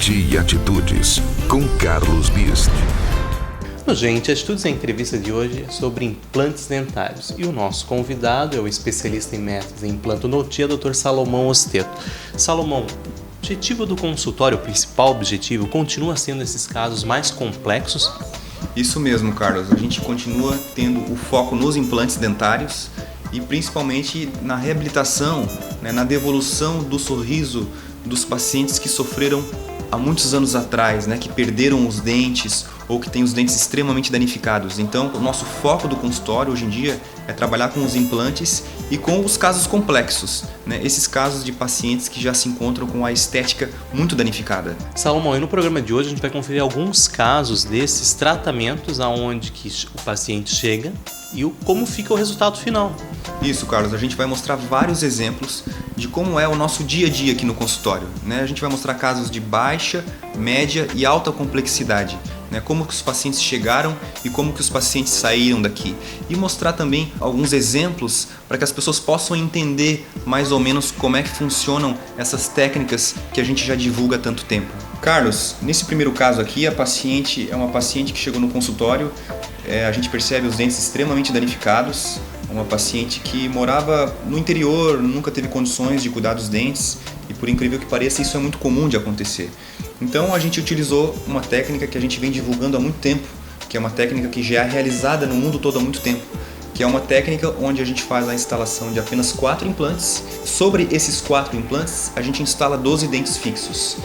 Saúde e Atitudes, com Carlos Bist. Gente, Atitudes é a entrevista de hoje é sobre implantes dentários. E o nosso convidado é o especialista em métodos em implantodontia, Dr. Salomão Osteto. Salomão, o objetivo do consultório, o principal objetivo, continua sendo esses casos mais complexos? Isso mesmo, Carlos. A gente continua tendo o foco nos implantes dentários e principalmente na reabilitação, na devolução do sorriso dos pacientes que sofreram há muitos anos atrás, que perderam os dentes ou que têm os dentes extremamente danificados. Então, o nosso foco do consultório hoje em dia é trabalhar com os implantes e com os casos complexos, esses casos de pacientes que já se encontram com a estética muito danificada. Salomão, e no programa de hoje a gente vai conferir alguns casos desses tratamentos aonde que o paciente chega e como fica o resultado final. Isso, Carlos. A gente vai mostrar vários exemplos de como é o nosso dia a dia aqui no consultório. A gente vai mostrar casos de baixa, média e alta complexidade. Como que os pacientes chegaram e como que os pacientes saíram daqui. E mostrar também alguns exemplos para que as pessoas possam entender mais ou menos como é que funcionam essas técnicas que a gente já divulga há tanto tempo. Carlos, nesse primeiro caso aqui, a paciente é uma paciente que chegou no consultório. A gente percebe os dentes extremamente danificados. Uma paciente que morava no interior, nunca teve condições de cuidar dos dentes e, por incrível que pareça, isso é muito comum de acontecer. Então a gente utilizou uma técnica que a gente vem divulgando há muito tempo, que é uma técnica que já é realizada no mundo todo há muito tempo, que é uma técnica onde a gente faz a instalação de apenas 4 implantes. Sobre esses 4 implantes, a gente instala 12 dentes fixos.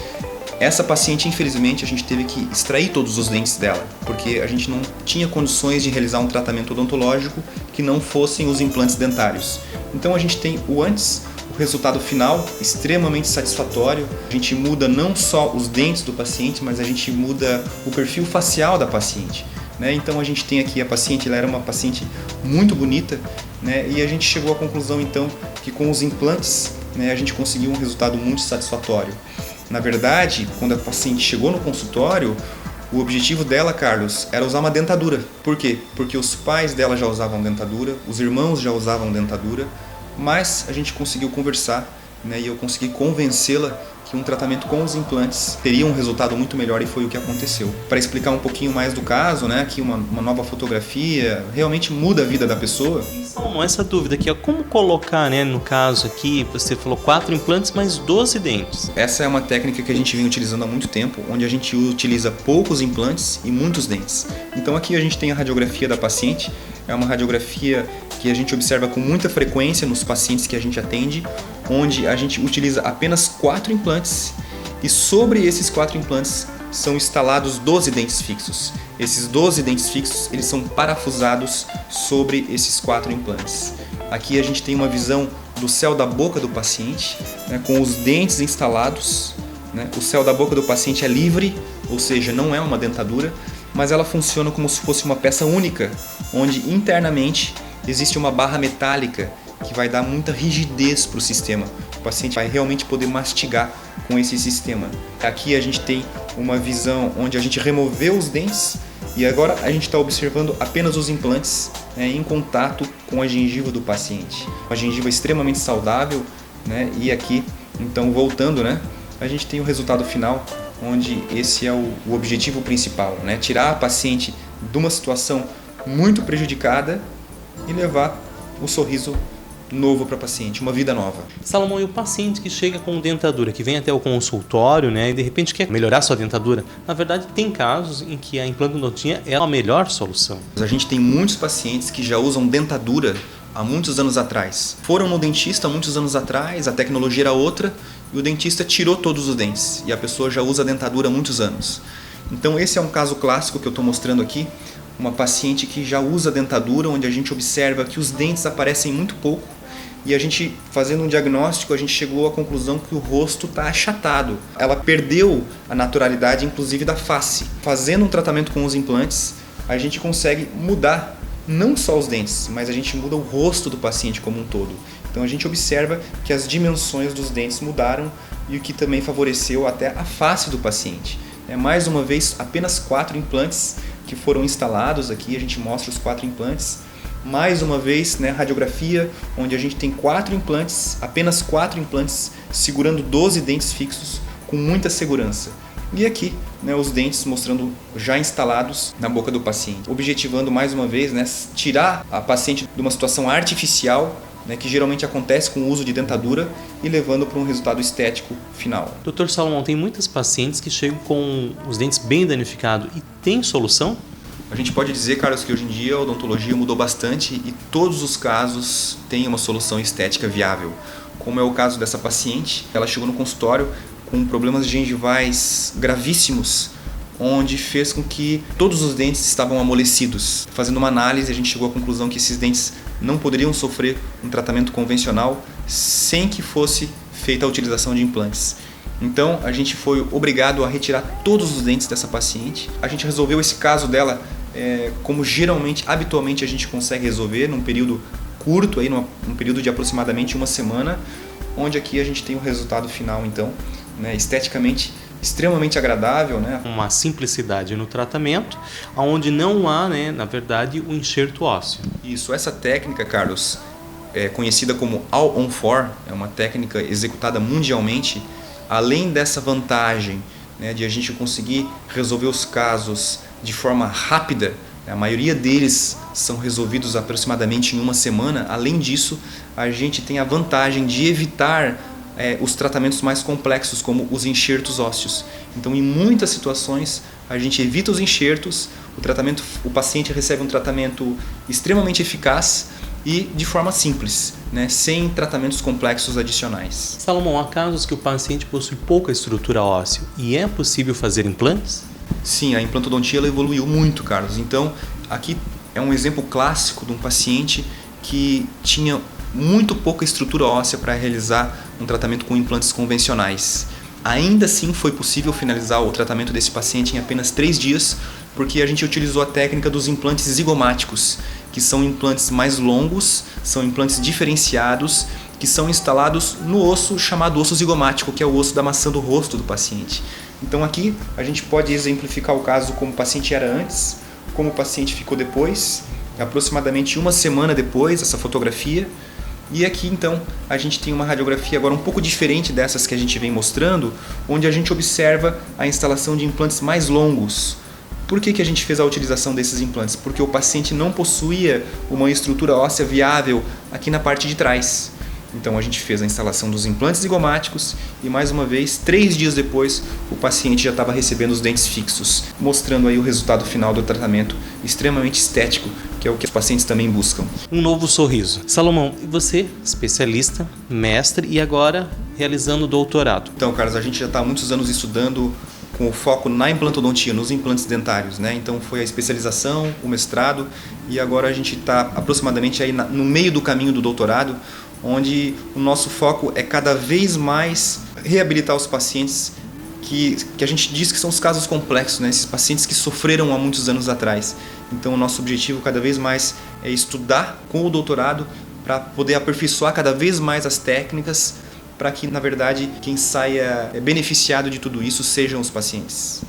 Essa paciente, infelizmente, a gente teve que extrair todos os dentes dela, porque a gente não tinha condições de realizar um tratamento odontológico que não fossem os implantes dentários. Então a gente tem o antes, o resultado final extremamente satisfatório. A gente muda não só os dentes do paciente, mas a gente muda o perfil facial da paciente. Então a gente tem aqui a paciente, ela era uma paciente muito bonita, e a gente chegou à conclusão então que com os implantes a gente conseguiu um resultado muito satisfatório. Na verdade, quando a paciente chegou no consultório, o objetivo dela, Carlos, era usar uma dentadura. Por quê? Porque os pais dela já usavam dentadura, os irmãos já usavam dentadura, mas a gente conseguiu conversar, e eu consegui convencê-la que um tratamento com os implantes teria um resultado muito melhor, e foi o que aconteceu. Para explicar um pouquinho mais do caso, aqui uma nova fotografia realmente muda a vida da pessoa. Salomão, essa dúvida aqui, como colocar, no caso aqui, você falou 4 implantes mais 12 dentes. Essa é uma técnica que a gente vem utilizando há muito tempo, onde a gente utiliza poucos implantes e muitos dentes. Então aqui a gente tem a radiografia da paciente, é uma radiografia que a gente observa com muita frequência nos pacientes que a gente atende, onde a gente utiliza apenas 4 implantes e sobre esses 4 implantes são instalados 12 dentes fixos. Esses 12 dentes fixos, eles são parafusados sobre esses 4 implantes. Aqui a gente tem uma visão do céu da boca do paciente, com os dentes instalados. O céu da boca do paciente é livre, ou seja, não é uma dentadura, mas ela funciona como se fosse uma peça única, onde internamente existe uma barra metálica que vai dar muita rigidez para o sistema. O paciente vai realmente poder mastigar com esse sistema. Aqui a gente tem uma visão onde a gente removeu os dentes e agora a gente está observando apenas os implantes em contato com a gengiva do paciente. Uma gengiva extremamente saudável, e aqui, então voltando, a gente tem o resultado final, onde esse é o objetivo principal, tirar a paciente de uma situação muito prejudicada e levar o sorriso novo para a paciente, uma vida nova. Salomão, e o paciente que chega com dentadura, que vem até o consultório, e de repente quer melhorar sua dentadura? Na verdade, tem casos em que a implantodontia é a melhor solução. A gente tem muitos pacientes que já usam dentadura há muitos anos atrás. Foram no dentista há muitos anos atrás, a tecnologia era outra, e o dentista tirou todos os dentes, e a pessoa já usa dentadura há muitos anos. Então esse é um caso clássico que eu estou mostrando aqui, uma paciente que já usa dentadura, onde a gente observa que os dentes aparecem muito pouco, e a gente, fazendo um diagnóstico, a gente chegou à conclusão que o rosto está achatado. Ela perdeu a naturalidade, inclusive, da face. Fazendo um tratamento com os implantes, a gente consegue mudar não só os dentes, mas a gente muda o rosto do paciente como um todo. Então a gente observa que as dimensões dos dentes mudaram e o que também favoreceu até a face do paciente. Mais uma vez, apenas 4 implantes que foram instalados aqui, a gente mostra os 4 implantes. Mais uma vez, radiografia, onde a gente tem 4 implantes, apenas 4 implantes, segurando 12 dentes fixos com muita segurança. E aqui, né, os dentes mostrando já instalados na boca do paciente, objetivando mais uma vez, né, tirar a paciente de uma situação artificial, né, que geralmente acontece com o uso de dentadura, e levando para um resultado estético final. Dr. Salomão, tem muitas pacientes que chegam com os dentes bem danificados e tem solução? A gente pode dizer, Carlos, que hoje em dia a odontologia mudou bastante e todos os casos têm uma solução estética viável. Como é o caso dessa paciente, ela chegou no consultório com problemas gengivais gravíssimos, onde fez com que todos os dentes estavam amolecidos. Fazendo uma análise, a gente chegou à conclusão que esses dentes não poderiam sofrer um tratamento convencional sem que fosse feita a utilização de implantes. Então, a gente foi obrigado a retirar todos os dentes dessa paciente. A gente resolveu esse caso dela como geralmente, habitualmente a gente consegue resolver num período curto, aí, num período de aproximadamente uma semana, onde aqui a gente tem o resultado final, então, né, esteticamente extremamente agradável, né? Uma simplicidade no tratamento, onde não há, né, na verdade, o enxerto ósseo. Isso, essa técnica, Carlos, é conhecida como All-on-4, é uma técnica executada mundialmente. Além dessa vantagem, né, de a gente conseguir resolver os casos de forma rápida, a maioria deles são resolvidos aproximadamente em uma semana. Além disso, a gente tem a vantagem de evitar os tratamentos mais complexos, como os enxertos ósseos. Então, em muitas situações, a gente evita os enxertos, o paciente recebe um tratamento extremamente eficaz e de forma simples, né, sem tratamentos complexos adicionais. Salomão, há casos que o paciente possui pouca estrutura óssea e é possível fazer implantes? Sim, a implantodontia ela evoluiu muito, Carlos. Então, aqui é um exemplo clássico de um paciente que tinha muito pouca estrutura óssea para realizar um tratamento com implantes convencionais. Ainda assim, foi possível finalizar o tratamento desse paciente em apenas 3 dias, porque a gente utilizou a técnica dos implantes zigomáticos, que são implantes mais longos, são implantes diferenciados, que são instalados no osso chamado osso zigomático, que é o osso da maçã do rosto do paciente. Então aqui a gente pode exemplificar o caso como o paciente era antes, como o paciente ficou depois, aproximadamente uma semana depois, essa fotografia. E aqui então a gente tem uma radiografia agora um pouco diferente dessas que a gente vem mostrando, onde a gente observa a instalação de implantes mais longos. Por que a gente fez a utilização desses implantes? Porque o paciente não possuía uma estrutura óssea viável aqui na parte de trás. Então a gente fez a instalação dos implantes zigomáticos e, mais uma vez, 3 dias depois, o paciente já estava recebendo os dentes fixos, mostrando aí o resultado final do tratamento extremamente estético, que é o que os pacientes também buscam. Um novo sorriso. Salomão, e você, especialista, mestre e agora realizando doutorado? Então, Carlos, a gente já está há muitos anos estudando com o foco na implantodontia, nos implantes dentários, né? Então foi a especialização, o mestrado e agora a gente está aproximadamente aí no meio do caminho do doutorado, onde o nosso foco é cada vez mais reabilitar os pacientes que a gente diz que são os casos complexos, né? Esses pacientes que sofreram há muitos anos atrás. Então o nosso objetivo cada vez mais é estudar com o doutorado para poder aperfeiçoar cada vez mais as técnicas, para que, na verdade, quem saia beneficiado de tudo isso sejam os pacientes.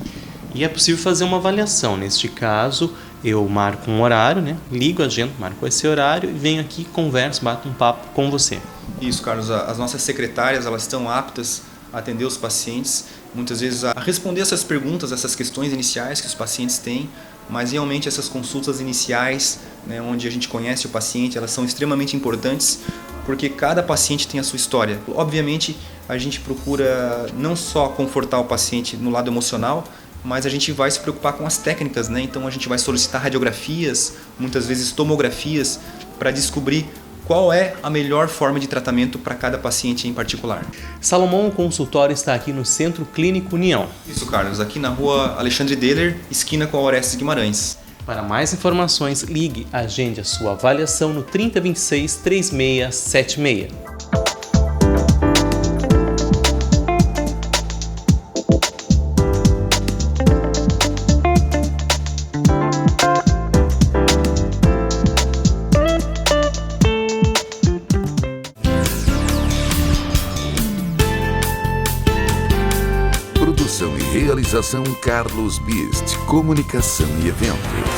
E é possível fazer uma avaliação. Neste caso, eu marco um horário, né? Ligo a agenda, marco esse horário e venho aqui, converso, bato um papo com você. Isso, Carlos. As nossas secretárias, elas estão aptas a atender os pacientes, muitas vezes a responder essas perguntas, essas questões iniciais que os pacientes têm, mas realmente essas consultas iniciais, né, onde a gente conhece o paciente, elas são extremamente importantes, porque cada paciente tem a sua história. Obviamente, a gente procura não só confortar o paciente no lado emocional, mas a gente vai se preocupar com as técnicas, né? Então a gente vai solicitar radiografias, muitas vezes tomografias, para descobrir qual é a melhor forma de tratamento para cada paciente em particular. Salomão, o consultório está aqui no Centro Clínico União. Isso, Carlos, aqui na rua Alexandre Deller, esquina com a Orestes Guimarães. Para mais informações, ligue, agende a sua avaliação no 3026 3676. Produção e realização Carlos Bist, comunicação e eventos.